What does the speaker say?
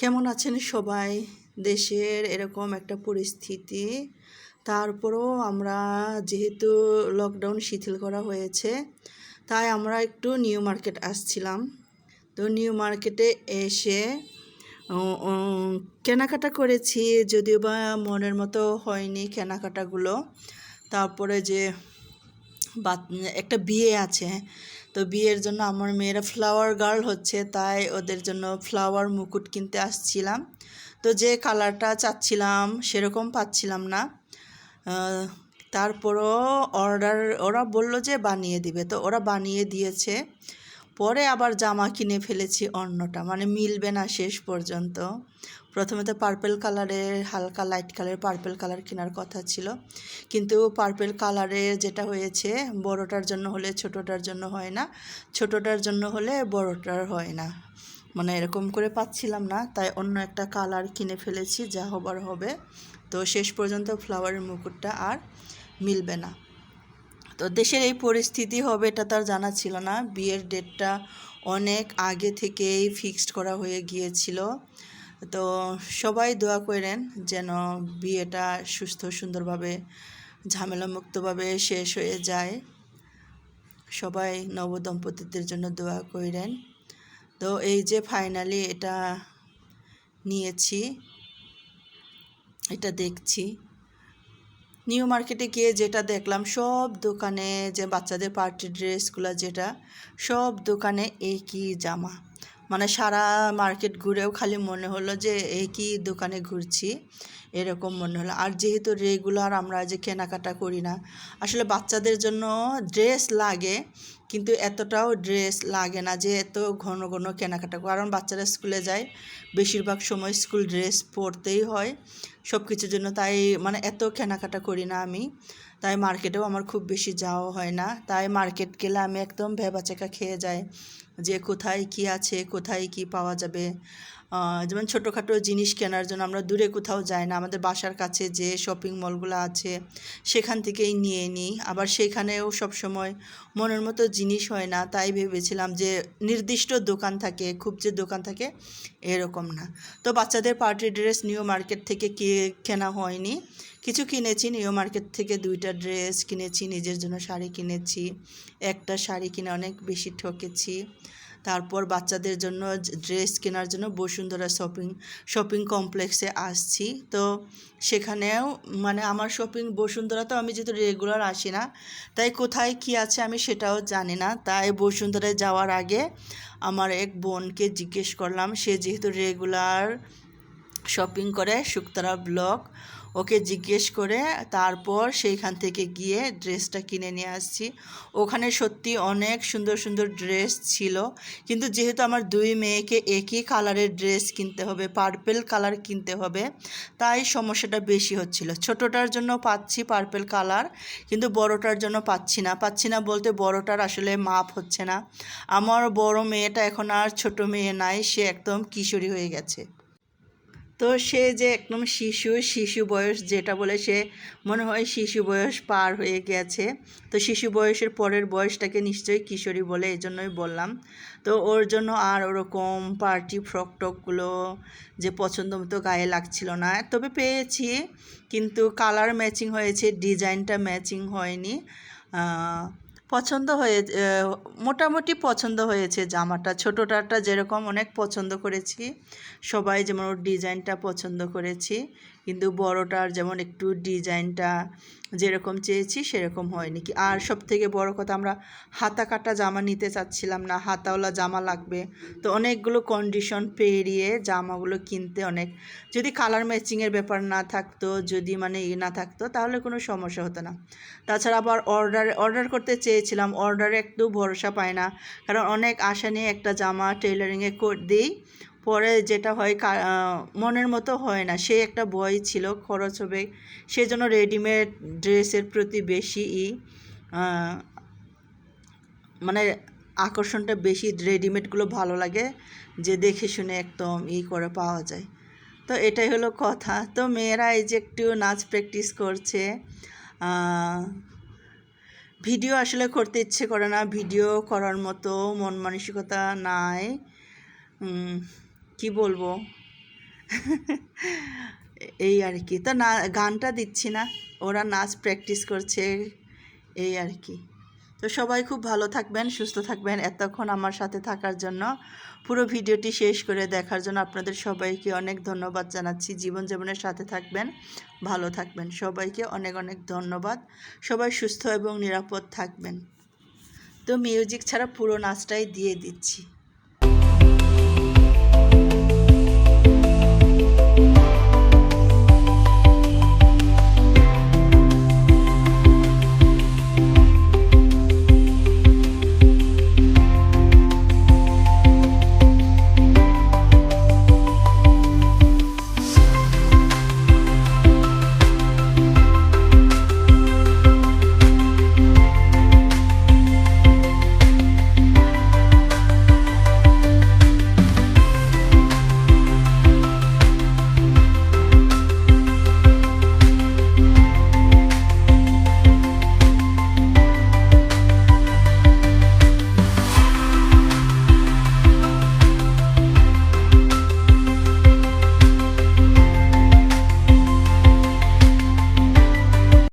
কেমন আছেন সবাই? দেশের এরকম একটা পরিস্থিতি, তারপরেও আমরা যেহেতু লকডাউন শিথিল করা হয়েছে, তাই আমরা একটু নিউ মার্কেট আসছিলাম। তো নিউ মার্কেটে এসে কেনাকাটা করেছি, যদিও বা মনের মতো হয়নি কেনাকাটাগুলো। তারপরে যে একটা বিয়ে আছে, তো বিয়ের জন্য আমার মেয়েরা ফ্লাওয়ার গার্ল হচ্ছে, তাই ওদের জন্য ফ্লাওয়ার মুকুট কিনতে আসছিলাম। তো যে কালারটা চাচ্ছিলাম সেরকম পাচ্ছিলাম না। তারপরও ওরা বলল যে বানিয়ে দিবে, তো ওরা বানিয়ে দিয়েছে। পরে আবার জামা কিনে ফেলেছি অন্যটা, মানে মিলবে না শেষ পর্যন্ত। প্রথমে তো পার্পেল কালারের, হালকা লাইট কালারের পার্পেল কালার কেনার কথা ছিল, কিন্তু পার্পেল কালারের যেটা হয়েছে, বড়টার জন্য হলে ছোটোটার জন্য হয় না, ছোটোটার জন্য হলে বড়টার হয় না, মানে এরকম করে পাচ্ছিলাম না। তাই অন্য একটা কালার কিনে ফেলেছি, যা হবার হবে। তো শেষ পর্যন্ত ফ্লাওয়ারের মুকুটটা আর মিলবে না। তো দেশের এই পরিস্থিতি হবে এটা তার জানা ছিল না। বিয়ের ডেটটা অনেক আগে থেকেই ফিক্সড করা হয়ে গিয়েছিল। তো সবাই দোয়া করেন যেন বিয়েটা সুস্থ সুন্দরভাবে ঝামেলামুক্তভাবে শেষ হয়ে যায়। সবাই নবদম্পতিদের জন্য দোয়া করেন। তো এই যে ফাইনালি এটা নিয়েছি, এটা দেখছি। নিউ মার্কেটে গিয়ে যেটা দেখলাম, সব দোকানে যে বাচ্চাদের পার্টি ড্রেসগুলো, যেটা সব দোকানে একই জামা, মানে সারা মার্কেট ঘুরেও খালি মনে হলো যে একই দোকানে ঘুরছি, এরকম মনে হলো। আর যেহেতু রেগুলার আমরা যে কেনাকাটা করি না, আসলে বাচ্চাদের জন্য ড্রেস লাগে, কিন্তু এতটাও ড্রেস লাগে না যে এত ঘন ঘন কেনাকাটা, কারণ বাচ্চারা স্কুলে যায়, বেশিরভাগ সময় স্কুল ড্রেস পরতেই হয় সব কিছুর জন্য। তাই মানে এত কেনাকাটা করি না আমি, তাই মার্কেটেও আমার খুব বেশি যাওয়া হয় না। তাই মার্কেট গেলে আমি একদম ভ্যাবাচ্যাকা খেয়ে যাই যে কোথায় কি আছে, কোথায় কি পাওয়া যাবে। যেমন ছোটোখাটো জিনিস কেনার জন্য আমরা দূরে কোথাও যাই না, আমাদের বাসার কাছে যে শপিং মলগুলো আছে সেখান থেকেই নিয়ে নিই। আবার সেখানেও সবসময় মনের মতো জিনিস হয় না, তাই ভেবেছিলাম যে নির্দিষ্ট দোকান থাকে, খুব যে দোকান থাকে এরকম না। তো বাচ্চাদের পার্টি ড্রেস নিউ মার্কেট থেকে কেনা হয়নি, কিছু কিনেছি নিউ মার্কেট থেকে। 2টা ড্রেস কিনেছি, নিজের জন্য শাড়ি কিনেছি, একটা শাড়ি কিনে অনেক বেশি ঠকেছি। তারপর বাচ্চাদের জন্য ড্রেস কেনার জন্য বসুন্ধরা শপিং কমপ্লেক্সে আসছি। তো সেখানেও মানে আমার বসুন্ধরাতেও আমি যেহেতু রেগুলার আসি না, তাই কোথায় কি আছে আমি সেটাও জানি না। তাই বসুন্ধরায় যাওয়ার আগে আমার এক বোনকে জিজ্ঞেস করলাম, সে যেহেতু রেগুলার শপিং করে শুক্তারা ব্লক, ওকে জিজ্ঞেস করে তারপর সেইখান থেকে গিয়ে ড্রেসটা কিনে নিয়ে আসছি। ওখানে সত্যি অনেক সুন্দর সুন্দর ড্রেস ছিল, কিন্তু যেহেতু আমার 2 মেয়েকে একই কালারের ড্রেস কিনতে হবে, পার্পেল কালার কিনতে হবে, তাই সমস্যাটা বেশি হচ্ছিল। ছোটোটার জন্য পাচ্ছি পার্পেল কালার, কিন্তু বড়টার জন্য পাচ্ছি না বলতে বড়টার আসলে মাপ হচ্ছে না। আমার বড় মেয়েটা এখন আর ছোট মেয়ে নাই, সে একদম কিশোরী হয়ে গেছে। তো সে যে একদম শিশু বয়স যেটা বলে, সে মনে হয় শিশু বয়স পার হয়ে গেছে। তো শিশু বয়সের পরের বয়সটাকে নিশ্চয়ই কিশোরী বলে, এই জন্যই বললাম। তো ওর জন্য আর ওরকম পার্টি ফ্রক টকগুলো যে পছন্দ মতো গায়ে লাগছিল না, তবে পেয়েছি, কিন্তু কালার ম্যাচিং হয়েছে, ডিজাইনটা ম্যাচিং হয়নি। পছন্দ হয়ে মোটামুটি পছন্দ হয়েছে জামাটা। ছোটোটাটা যেরকম অনেক পছন্দ করেছি সবাই, যেমন ওর ডিজাইনটা পছন্দ করেছি, কিন্তু বড়টার যেমন একটু ডিজাইনটা যেরকম চেয়েছি সেরকম হয়নি কি। আর সবথেকে বড় কথা, আমরা হাতা কাটা জামা নিতে চাচ্ছিলাম না, হাতাওয়ালা জামা লাগবে। তো অনেকগুলো কন্ডিশন পেরিয়ে জামাগুলো কিনতে অনেক, যদি কালার ম্যাচিংয়ের ব্যাপার না থাকতো, যদি মানে না থাকতো, তাহলে কোনো সমস্যা হতো না। তাছাড়া আবার অর্ডার করতে চেয়েছিলাম, অর্ডারে একটু ভরসা পায় না, কারণ অনেক আশা নিয়ে একটা জামা টেইলারিংয়ে দিই, পরে যেটা হয় মনের মতো হয় না, সে একটা ভয় ছিল খরচ হবে, সেজন্য রেডিমেড ড্রেসের প্রতি বেশি মানে আকর্ষণটা বেশি, রেডিমেডগুলো ভালো লাগে, যে দেখে শুনে একদম করে পাওয়া যায়। তো এটাই হলো কথা। তো মেয়েরা এই যে একটু নাচ প্র্যাকটিস করছে, ভিডিও আসলে করতে ইচ্ছে করে না, ভিডিও করার মতো মন মানসিকতা নাই, কি বলবো। এই আর কি। তো না, গানটা দিচ্ছি না, ওরা নাচ প্র্যাকটিস করছে, এই আর কি। তো সবাই খুব ভালো থাকবেন, সুস্থ থাকবেন। এতক্ষণ আমার সাথে থাকার জন্য, পুরো ভিডিওটি শেষ করে দেখার জন্য আপনাদের সবাইকে অনেক ধন্যবাদ জানাচ্ছি। জীবনের সাথে থাকবেন, ভালো থাকবেন। সবাইকে অনেক অনেক ধন্যবাদ। সবাই সুস্থ এবং নিরাপদ থাকবেন। তো মিউজিক ছাড়া পুরো নাচটাই দিয়ে দিচ্ছি।